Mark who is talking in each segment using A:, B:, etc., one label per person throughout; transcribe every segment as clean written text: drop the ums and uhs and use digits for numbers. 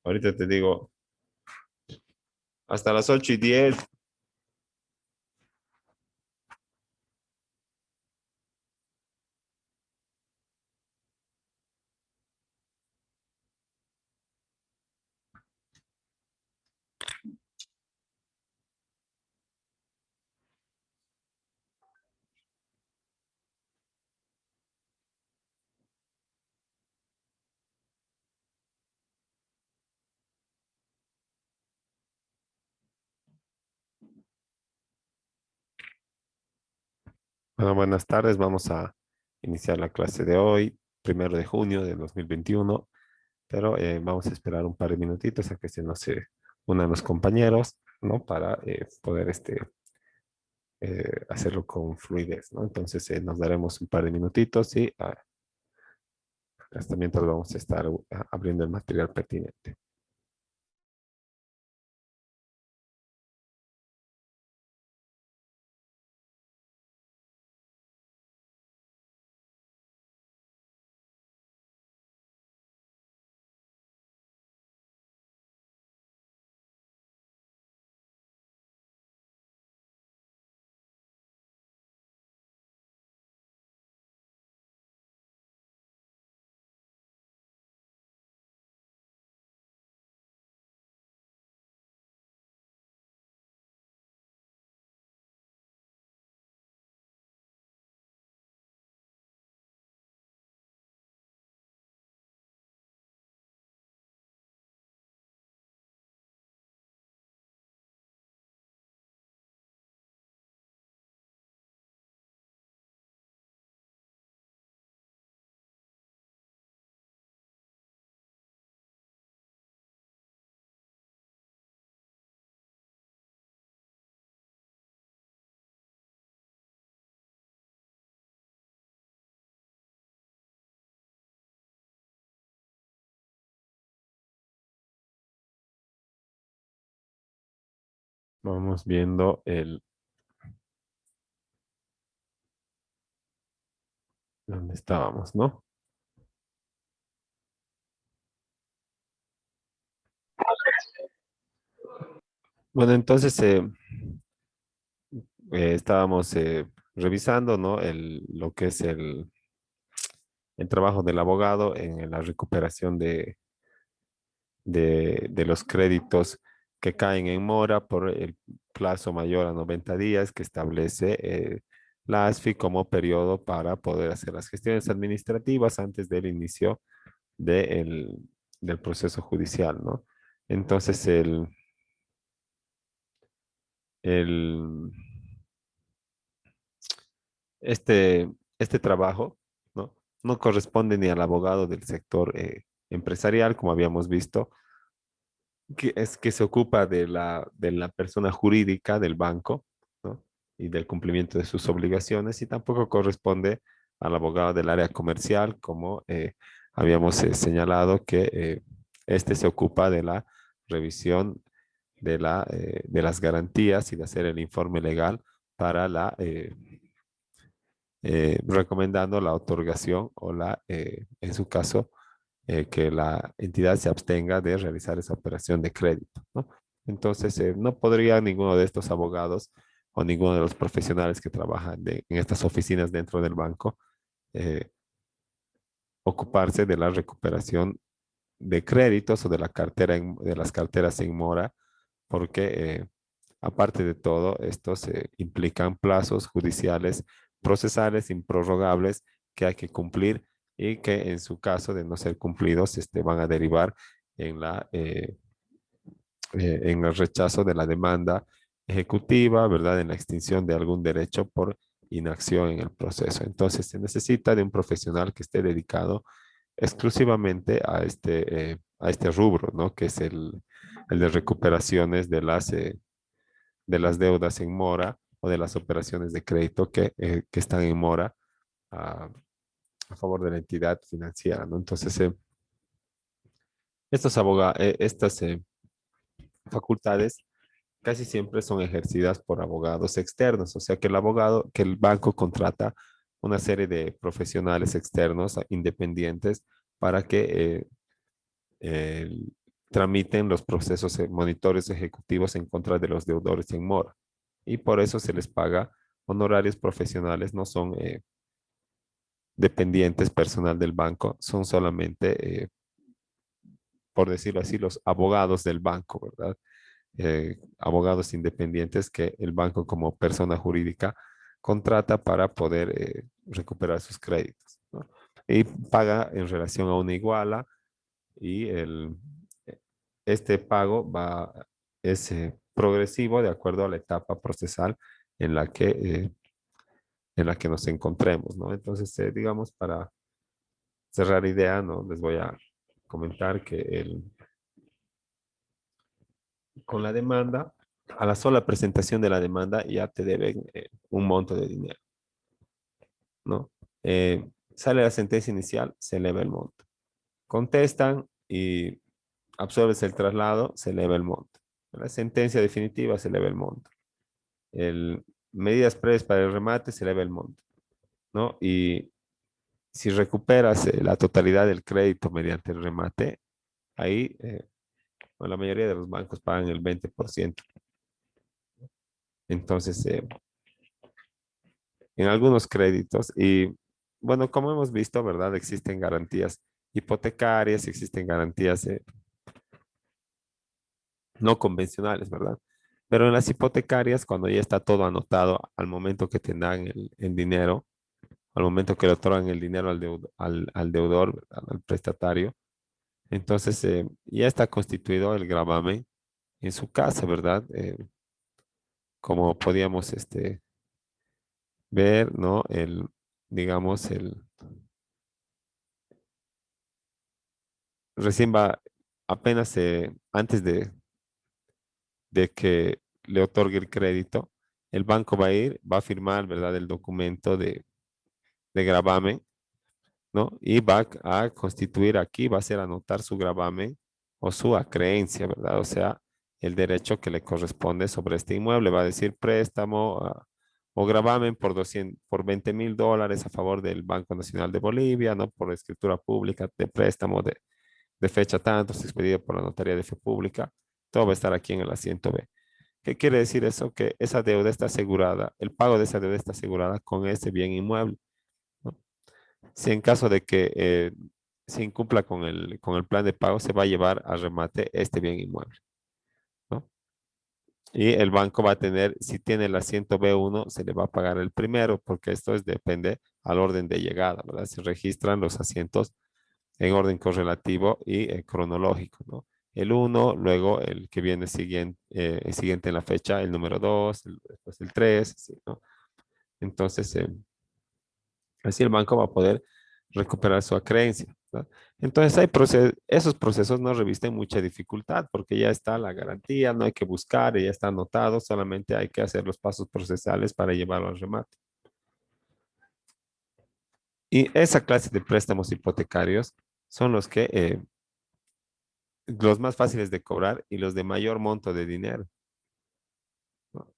A: Ahorita te digo, hasta las 8:10. Bueno, buenas tardes. Vamos a iniciar la clase de hoy, 1 de junio de 2021, pero vamos a esperar un par de minutitos a que se nos unan los compañeros, ¿no? Para poder hacerlo con fluidez, ¿no? Entonces nos daremos un par de minutitos y hasta mientras vamos a estar abriendo el material pertinente. Vamos viendo dónde estábamos, ¿no? Bueno, entonces estábamos revisando, ¿no? Lo que es el trabajo del abogado en la recuperación de los créditos que caen en mora por el plazo mayor a 90 días que establece la ASFI como periodo para poder hacer las gestiones administrativas antes del inicio de del proceso judicial, ¿no? Entonces, el, este, este trabajo, ¿no? No corresponde ni al abogado del sector empresarial, como habíamos visto, que se ocupa de la persona jurídica del banco, ¿no? Y del cumplimiento de sus obligaciones, y tampoco corresponde al abogado del área comercial, como habíamos señalado que este se ocupa de la revisión de las garantías y de hacer el informe legal para recomendando la otorgación o en su caso, que la entidad se abstenga de realizar esa operación de crédito, ¿no? Entonces, no podría ninguno de estos abogados o ninguno de los profesionales que trabajan en estas oficinas dentro del banco eh, ocuparse de la recuperación de créditos o de la de las carteras en mora, porque aparte de todo, estos implican plazos judiciales procesales improrrogables que hay que cumplir y que en su caso de no ser cumplidos, van a derivar en en el rechazo de la demanda ejecutiva, ¿verdad? En la extinción de algún derecho por inacción en el proceso. Entonces, se necesita de un profesional que esté dedicado exclusivamente a este rubro, ¿no? Que es el de recuperaciones de las deudas en mora o de las operaciones de crédito que están en mora a, a favor de la entidad financiera, ¿no? Entonces, estas facultades casi siempre son ejercidas por abogados externos, o sea que que el banco contrata una serie de profesionales externos independientes para que tramiten los procesos monitorios ejecutivos en contra de los deudores en mora. Y por eso se les paga honorarios profesionales, no son dependientes personal del banco, son solamente, por decirlo así, los abogados del banco, ¿verdad? Abogados independientes que el banco como persona jurídica contrata para poder recuperar sus créditos, ¿no? Y paga en relación a una iguala y este pago es progresivo de acuerdo a la etapa procesal en la que, eh, en la que nos encontremos, ¿no? Entonces, digamos, para cerrar idea, ¿no? Les voy a comentar que con la demanda, a la sola presentación de la demanda ya te deben un monto de dinero, ¿no? Sale la sentencia inicial, se eleva el monto. Contestan y absorbes el traslado, se eleva el monto. La sentencia definitiva se eleva el monto. El, medidas previas para el remate se eleva el monto, ¿no? Y si recuperas la totalidad del crédito mediante el remate, ahí bueno, la mayoría de los bancos pagan el 20%. Entonces, en algunos créditos, y bueno, como hemos visto, ¿verdad? Existen garantías hipotecarias, existen garantías no convencionales, ¿verdad? Pero en las hipotecarias, cuando ya está todo anotado al momento que te dan el dinero, al momento que le otorgan el dinero al deudor, ¿verdad? Al prestatario, entonces ya está constituido el gravamen en su casa, ¿verdad? Como podíamos ver, ¿no? Digamos, recién va, apenas antes de que le otorgue el crédito, el banco va a ir, va a firmar, ¿verdad? El documento de gravamen, ¿no? Y va a constituir aquí, va a hacer anotar su gravamen o su acreencia, ¿verdad? O sea, el derecho que le corresponde sobre este inmueble. Va a decir préstamo o gravamen por 20.000 dólares a favor del Banco Nacional de Bolivia, ¿no? Por escritura pública de préstamo de fecha tanto, se expedido por la Notaría de Fe Pública. Todo va a estar aquí en el asiento B. ¿Qué quiere decir eso? Que esa deuda está asegurada, el pago de esa deuda está asegurada con ese bien inmueble, ¿no? Si en caso de que se incumpla con el plan de pago, se va a llevar a remate este bien inmueble, ¿no? Y el banco va a tener, si tiene el asiento B1, se le va a pagar el primero, porque esto depende al orden de llegada, ¿verdad? Se registran los asientos en orden correlativo y cronológico, ¿no? El uno, luego el que viene siguiente en la fecha, el número 2, después el 3, así, ¿no? Entonces, así el banco va a poder recuperar su acreencia, ¿no? Entonces, esos procesos no revisten mucha dificultad porque ya está la garantía, no hay que buscar, ya está anotado, solamente hay que hacer los pasos procesales para llevarlo al remate. Y esa clase de préstamos hipotecarios son los más fáciles de cobrar y los de mayor monto de dinero, ¿no?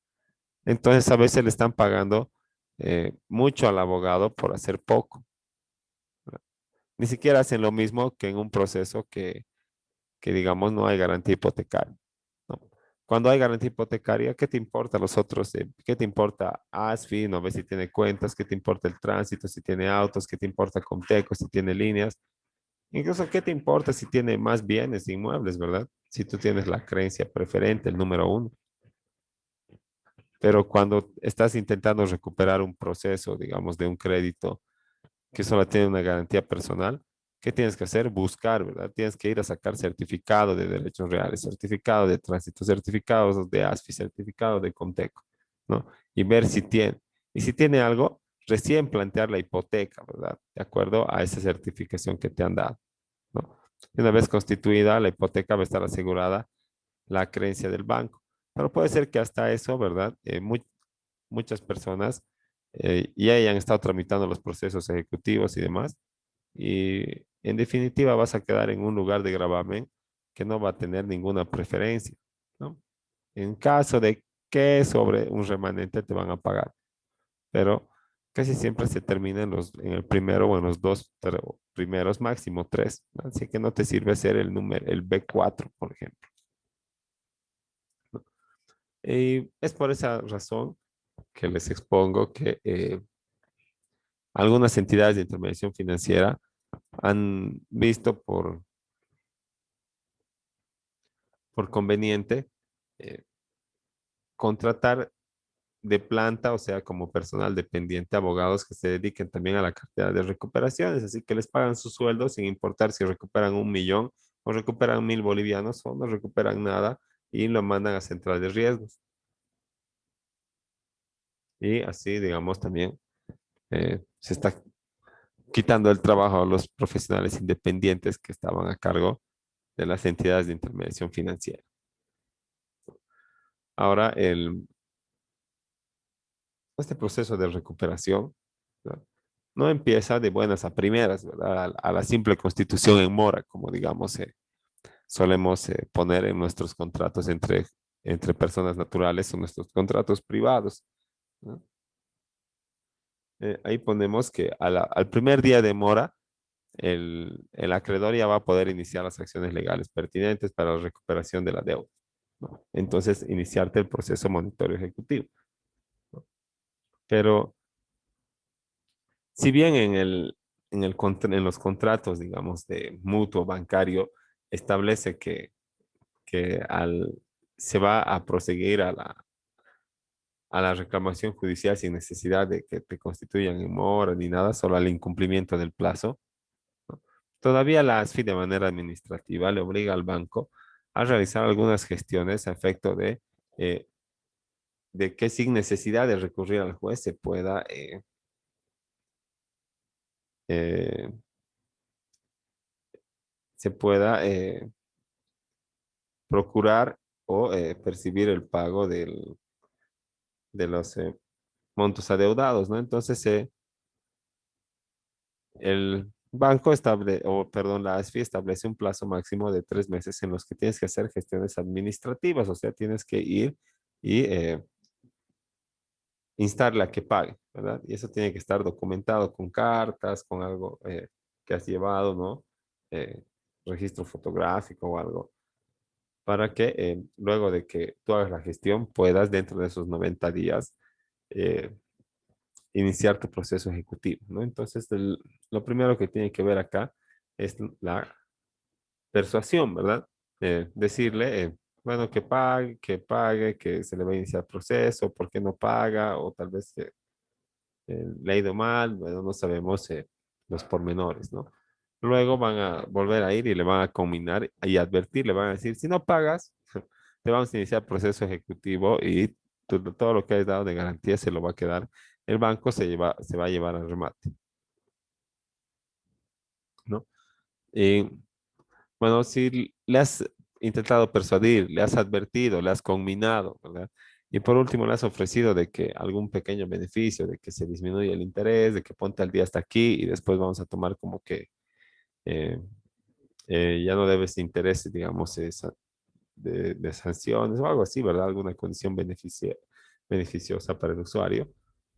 A: Entonces, a veces le están pagando mucho al abogado por hacer poco, ¿no? Ni siquiera hacen lo mismo que en un proceso que digamos no hay garantía hipotecaria, ¿no? Cuando hay garantía hipotecaria, ¿qué te importa los otros? ¿Qué te importa ASFI? No ves si tiene cuentas, ¿qué te importa el tránsito? Si tiene autos, ¿qué te importa Conteco? Si tiene líneas. Incluso, ¿qué te importa si tiene más bienes inmuebles, verdad? Si tú tienes la creencia preferente, el número uno. Pero cuando estás intentando recuperar un proceso, digamos, de un crédito que solo tiene una garantía personal, ¿qué tienes que hacer? Buscar, ¿verdad? Tienes que ir a sacar certificado de derechos reales, certificado de tránsito, certificados de ASFI, certificado de Conteco, ¿no? Y ver si tiene. Y si tiene algo, recién plantear la hipoteca, ¿verdad? De acuerdo a esa certificación que te han dado, ¿no? Y una vez constituida, la hipoteca va a estar asegurada la creencia del banco. Pero puede ser que hasta eso, ¿verdad? Muchas personas ya hayan estado tramitando los procesos ejecutivos y demás. Y en definitiva vas a quedar en un lugar de gravamen que no va a tener ninguna preferencia, ¿no? En caso de que sobre un remanente te van a pagar. Pero casi siempre se termina en el primero o en los dos primeros, máximo tres, ¿no? Así que no te sirve hacer el número, el B4, por ejemplo. Y es por esa razón que les expongo que algunas entidades de intermediación financiera han visto por conveniente eh, contratar de planta, o sea, como personal dependiente, abogados que se dediquen también a la cartera de recuperaciones, así que les pagan su sueldo sin importar si recuperan 1 millón o recuperan 1.000 bolivianos o no recuperan nada y lo mandan a central de riesgos. Y así, digamos, también se está quitando el trabajo a los profesionales independientes que estaban a cargo de las entidades de intermediación financiera. Ahora, este proceso de recuperación, ¿verdad? No empieza de buenas a primeras, ¿verdad? A la simple constitución en mora, como digamos, solemos poner en nuestros contratos entre personas naturales o nuestros contratos privados, ¿no? Ahí ponemos que al primer día de mora, el acreedor ya va a poder iniciar las acciones legales pertinentes para la recuperación de la deuda, ¿no? Entonces, iniciarte el proceso monitorio ejecutivo, ¿no? Pero si bien en los contratos, digamos, de mutuo bancario, establece que se va a proseguir a la reclamación judicial sin necesidad de que te constituyan en mora ni nada, solo al incumplimiento del plazo, ¿no? Todavía la ASFI de manera administrativa le obliga al banco a realizar algunas gestiones a efecto eh, de que sin necesidad de recurrir al juez eh, se pueda procurar o percibir el pago de los montos adeudados, ¿no? Entonces, el banco o perdón, la ASFI establece un plazo máximo de 3 meses en los que tienes que hacer gestiones administrativas, o sea, tienes que ir y instarle a que pague, ¿verdad? Y eso tiene que estar documentado con cartas, con algo que has llevado, ¿no? Eh, registro fotográfico o algo, para que luego de que tú hagas la gestión puedas dentro de esos 90 días eh, iniciar tu proceso ejecutivo, ¿no? Entonces, lo primero que tiene que ver acá es la persuasión, ¿verdad? Decirle, bueno, que pague, que se le va a iniciar el proceso, por qué no paga, o tal vez le ha ido mal, bueno, no sabemos los pormenores, ¿no? Luego van a volver a ir y le van a combinar y advertir, le van a decir, si no pagas, te vamos a iniciar el proceso ejecutivo y todo lo que has dado de garantía se lo va a quedar. El banco se va a llevar al remate, ¿no? Y bueno, si le has intentado persuadir, le has advertido, le has combinado, ¿verdad? Y por último le has ofrecido de que algún pequeño beneficio, de que se disminuya el interés, de que ponte al día hasta aquí y después vamos a tomar como que eh, ya no debes intereses, digamos, de sanciones o algo así, ¿verdad? Alguna condición beneficiosa para el usuario,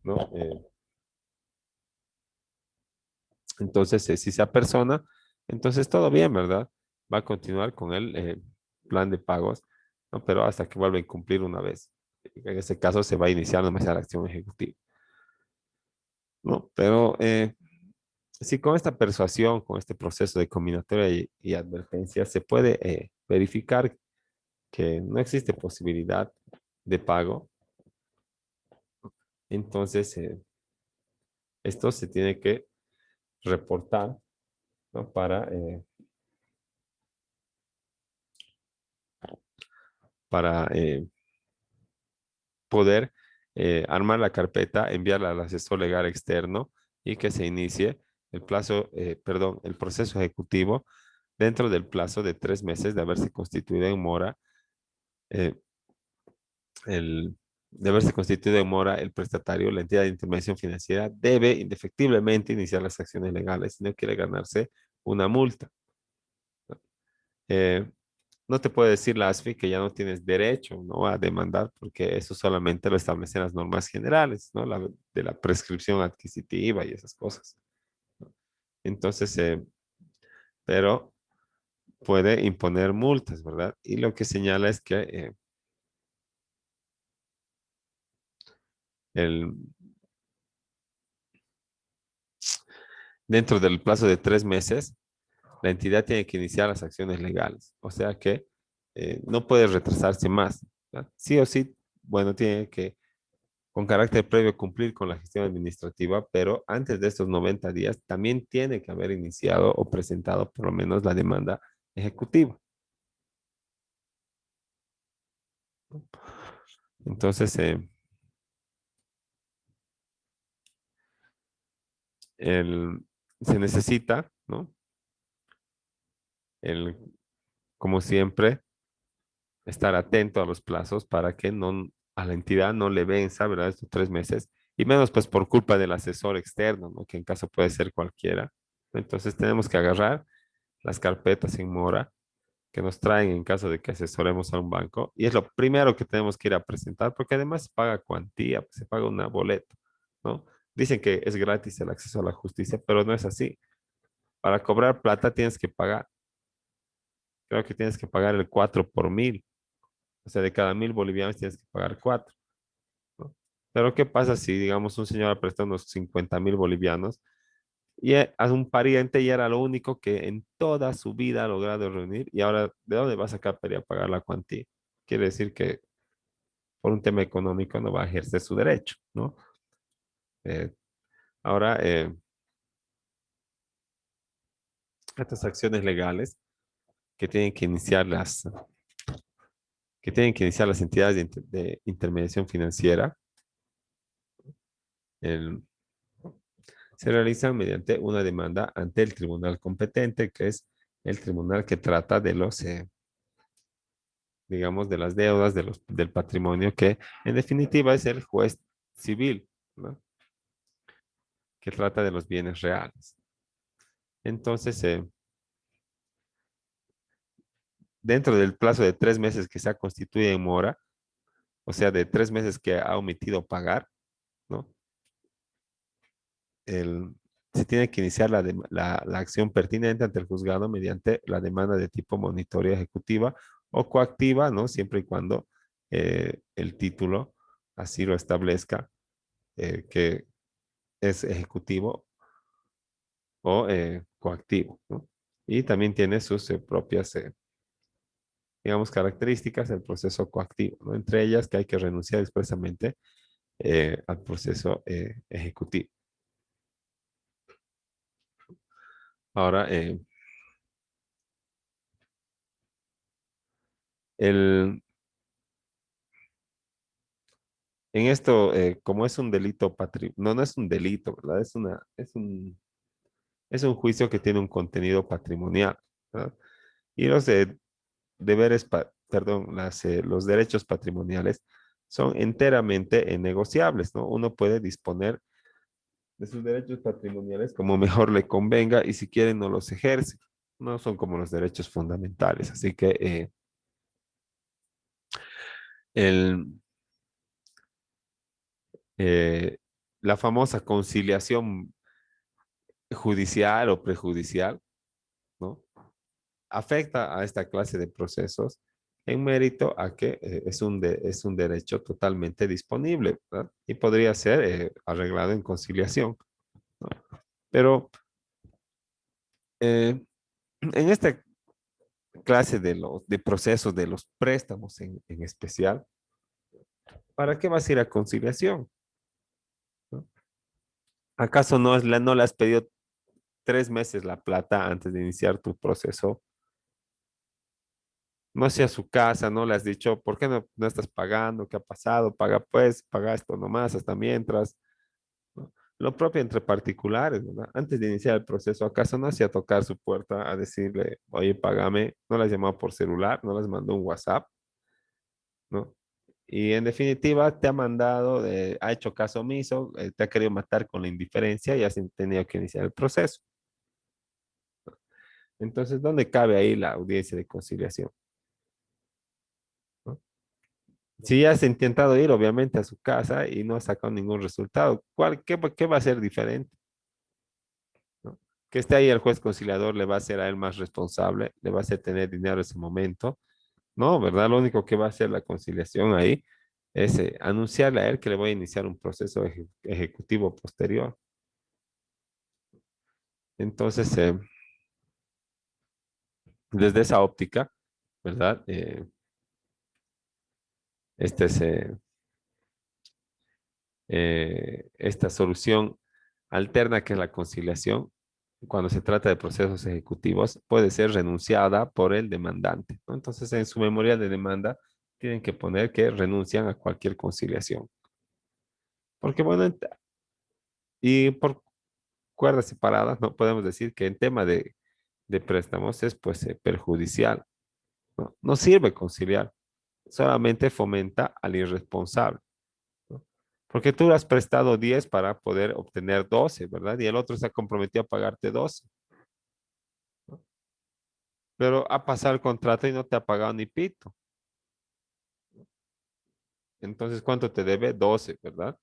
A: ¿no? Entonces, si esa persona, entonces todo bien, ¿verdad? Va a continuar con el plan de pagos, ¿no? Pero hasta que vuelva a incumplir una vez. En ese caso se va a iniciar nomás la acción ejecutiva, ¿no? Pero si con esta persuasión, con este proceso de combinatoria y advertencia, se puede verificar que no existe posibilidad de pago, entonces esto se tiene que reportar, ¿no? Para poder armar la carpeta, enviarla al asesor legal externo y que se inicie el proceso ejecutivo dentro del plazo de 3 meses de haberse constituido en mora, eh, el, de haberse constituido en mora el prestatario, la entidad de intervención financiera debe indefectiblemente iniciar las acciones legales si no quiere ganarse una multa. Eh, no te puede decir la ASFI que ya no tienes derecho, ¿no? A demandar, porque eso solamente lo establecen las normas generales, ¿no? De la prescripción adquisitiva y esas cosas. Entonces, pero puede imponer multas, ¿verdad? Y lo que señala es que el, dentro del plazo de 3 meses, la entidad tiene que iniciar las acciones legales. O sea que no puede retrasarse más, ¿verdad? Sí o sí, bueno, tiene que, con carácter previo, cumplir con la gestión administrativa, pero antes de estos 90 días también tiene que haber iniciado o presentado por lo menos la demanda ejecutiva. Entonces, el, se necesita, ¿no? El, como siempre, estar atento a los plazos para que no, a la entidad no le venza, ¿verdad? Estos 3 meses, y menos pues por culpa del asesor externo, ¿no? Que en caso puede ser cualquiera. Entonces tenemos que agarrar las carpetas en mora que nos traen en caso de que asesoremos a un banco, y es lo primero que tenemos que ir a presentar, porque además se paga cuantía, pues, se paga una boleta, ¿no? Dicen que es gratis el acceso a la justicia, pero no es así. Para cobrar plata tienes que pagar, creo que tienes que pagar el 4 por 1000. O sea, de cada 1000 bolivianos tienes que pagar 4, ¿no? Pero ¿qué pasa si, digamos, un señor ha prestado unos 50.000 bolivianos y a un pariente ya era lo único que en toda su vida ha logrado reunir, y ahora ¿de dónde va a sacar para ir a pagar la cuantía? Quiere decir que por un tema económico no va a ejercer su derecho, ¿no? Eh, ahora, estas acciones legales que tienen que iniciar las entidades de intermediación financiera, el- se realizan mediante una demanda ante el tribunal competente, que es el tribunal que trata de los, digamos, de las deudas, del patrimonio, que en definitiva es el juez civil, ¿no? Que trata de los bienes reales. Entonces, dentro del plazo de 3 meses que se ha constituido en mora, o sea, de 3 meses que ha omitido pagar, ¿no? El, se tiene que iniciar la acción pertinente ante el juzgado mediante la demanda de tipo monitoria ejecutiva o coactiva, ¿no? Siempre y cuando el título así lo establezca, que es ejecutivo o coactivo, ¿no? Y también tiene sus propias, digamos, características del proceso coactivo, ¿no? Entre ellas que hay que renunciar expresamente al proceso ejecutivo. Ahora, el, en esto, como es un delito no, no es un delito, ¿verdad? Es un juicio que tiene un contenido patrimonial, ¿verdad? Y los deberes, perdón, los derechos patrimoniales son enteramente negociables, ¿no? Uno puede disponer de sus derechos patrimoniales como mejor le convenga, y si quiere no los ejerce. No son como los derechos fundamentales. Así que el, eh, la famosa conciliación judicial o prejudicial, ¿no? Afecta a esta clase de procesos en mérito a que es un derecho totalmente disponible, ¿verdad? Y podría ser arreglado en conciliación, ¿no? Pero en esta clase de procesos de los préstamos en especial, ¿para qué vas a ir a conciliación? ¿No? ¿Acaso no le has pedido 3 meses la plata antes de iniciar tu proceso? No sea su casa, no le has dicho, ¿por qué no estás pagando? ¿Qué ha pasado? Paga pues, paga esto nomás hasta mientras, ¿no? Lo propio entre particulares, ¿verdad? Antes de iniciar el proceso, ¿acaso no hacía tocar su puerta a decirle, oye, págame? ¿No las llamado por celular? ¿No las mandó un WhatsApp? ¿No? Y en definitiva, te ha mandado, ha hecho caso omiso, te ha querido matar con la indiferencia y has tenido que iniciar el proceso. Entonces, ¿dónde cabe ahí la audiencia de conciliación? Si ya has intentado ir, obviamente, a su casa y no has sacado ningún resultado, ¿qué va a ser diferente? ¿No? Que esté ahí el juez conciliador le va a hacer a él más responsable, le va a hacer tener dinero en ese momento. No, ¿verdad? Lo único que va a hacer la conciliación ahí es anunciarle a él que le voy a iniciar un proceso ejecutivo posterior. Entonces, desde esa óptica, ¿verdad? Este es, esta solución alterna que es la conciliación, cuando se trata de procesos ejecutivos, puede ser renunciada por el demandante, ¿no? Entonces, en su memorial de demanda, tienen que poner que renuncian a cualquier conciliación. Porque, bueno, y por cuerdas separadas, no podemos decir que en tema de préstamos es pues perjudicial, ¿no? No sirve conciliar, solamente fomenta al irresponsable, ¿no? Porque tú le has prestado 10 para poder obtener 12, ¿verdad? Y el otro se ha comprometido a pagarte 12, ¿no? Pero ha pasado el contrato y no te ha pagado ni pito. Entonces, ¿cuánto te debe? 12, ¿verdad?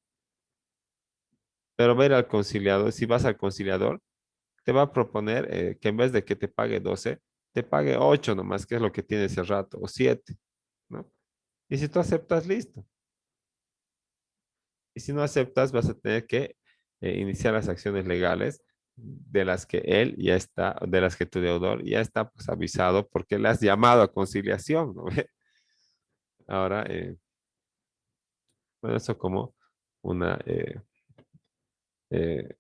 A: Pero ver al conciliador, si vas al conciliador, te va a proponer que en vez de que te pague 12, te pague 8 nomás, que es lo que tiene ese rato, o 7, ¿no? Y si tú aceptas, listo. Y si no aceptas, vas a tener que iniciar las acciones legales de las que él ya está, de las que tu deudor ya está pues avisado porque le has llamado a conciliación, ¿no? Ahora, bueno, eso como una, eh, eh,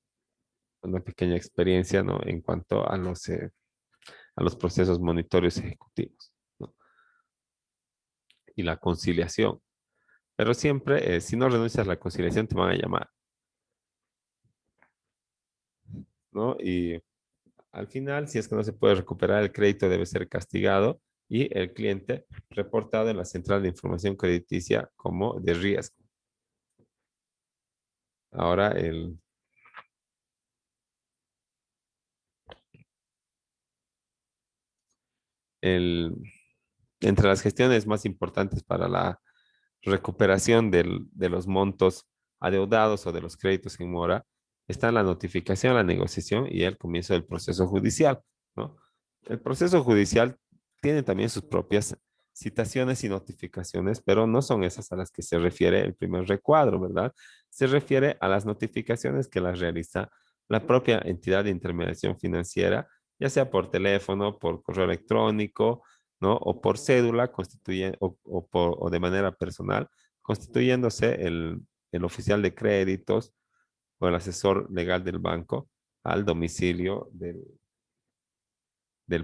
A: una pequeña experiencia, ¿no? En cuanto a los procesos monitorios ejecutivos, ¿no? Y la conciliación. Pero siempre, si no renuncias a la conciliación, te van a llamar, ¿no? Y al final, si es que no se puede recuperar el crédito, debe ser castigado y el cliente reportado en la central de información crediticia como de riesgo. Ahora, el, entre las gestiones más importantes para la recuperación de los montos adeudados o de los créditos en mora están la notificación, la negociación y el comienzo del proceso judicial, ¿no? El proceso judicial tiene también sus propias citaciones y notificaciones, pero no son esas a las que se refiere el primer recuadro, ¿verdad? Se refiere a las notificaciones que las realiza la propia entidad de intermediación financiera, ya sea por teléfono, por correo electrónico, ¿no? O por cédula, o de manera personal, constituyéndose el oficial de créditos o el asesor legal del banco al domicilio del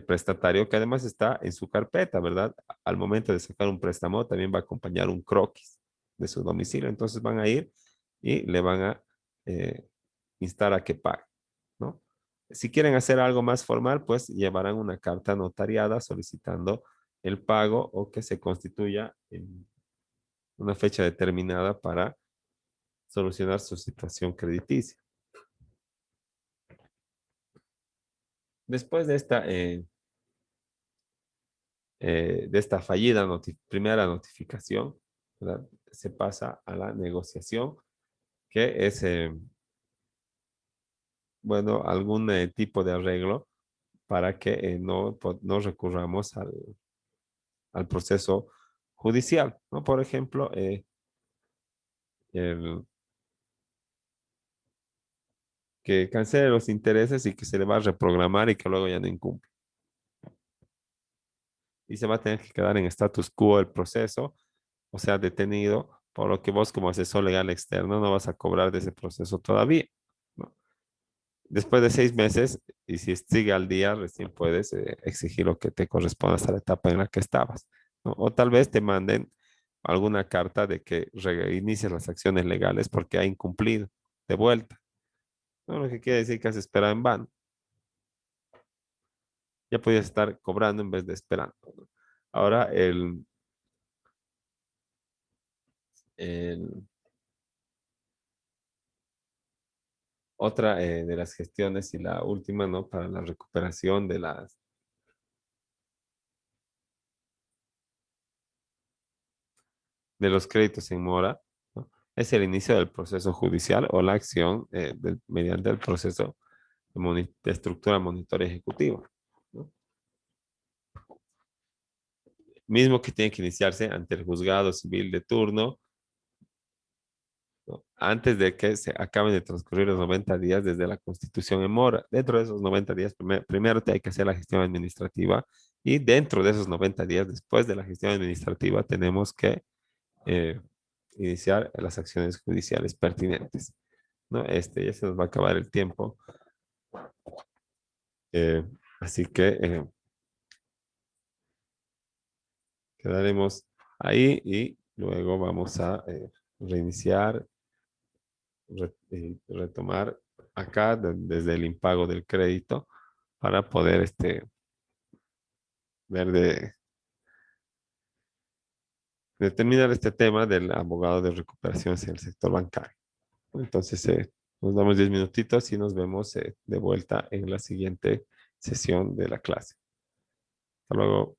A: prestatario, que además está en su carpeta, ¿verdad? Al momento de sacar un préstamo, también va a acompañar un croquis de su domicilio. Entonces van a ir y le van a eh, instar a que pague, ¿no? Si quieren hacer algo más formal, pues llevarán una carta notariada solicitando el pago o que se constituya en una fecha determinada para solucionar su situación crediticia. Después de esta fallida primera notificación, ¿verdad? Se pasa a la negociación, que es, bueno, algún tipo de arreglo para que no recurramos al proceso judicial, ¿no? Por ejemplo, el, que cancele los intereses y que se le va a reprogramar y que luego ya no incumple. Y se va a tener que quedar en status quo el proceso, o sea, detenido, por lo que vos como asesor legal externo no vas a cobrar de ese proceso todavía, ¿no? Después de 6 meses, y si sigue al día, recién puedes exigir lo que te corresponde hasta la etapa en la que estabas, ¿no? O tal vez te manden alguna carta de que reinicies las acciones legales porque ha incumplido de vuelta, ¿no? Lo que quiere decir que has esperado en vano. Ya podías estar cobrando en vez de esperando, ¿no? Ahora, el- otra de las gestiones y la última, ¿no? Para la recuperación de los créditos en mora, ¿no? Es el inicio del proceso judicial o la acción mediante el proceso de estructura monitoria ejecutiva, ¿no? Mismo que tiene que iniciarse ante el juzgado civil de turno, ¿no? Antes de que se acaben de transcurrir los 90 días desde la constitución en mora. Dentro de esos 90 días, primero te hay que hacer la gestión administrativa y dentro de esos 90 días, después de la gestión administrativa, tenemos que eh, iniciar las acciones judiciales pertinentes, ¿no? Ya se nos va a acabar el tiempo. eh, Así que quedaremos ahí y luego vamos a reiniciar, retomar acá desde el impago del crédito para poder ver de determinar este tema del abogado de recuperación en el sector bancario. Entonces, nos damos 10 minutitos y nos vemos de vuelta en la siguiente sesión de la clase. Hasta luego.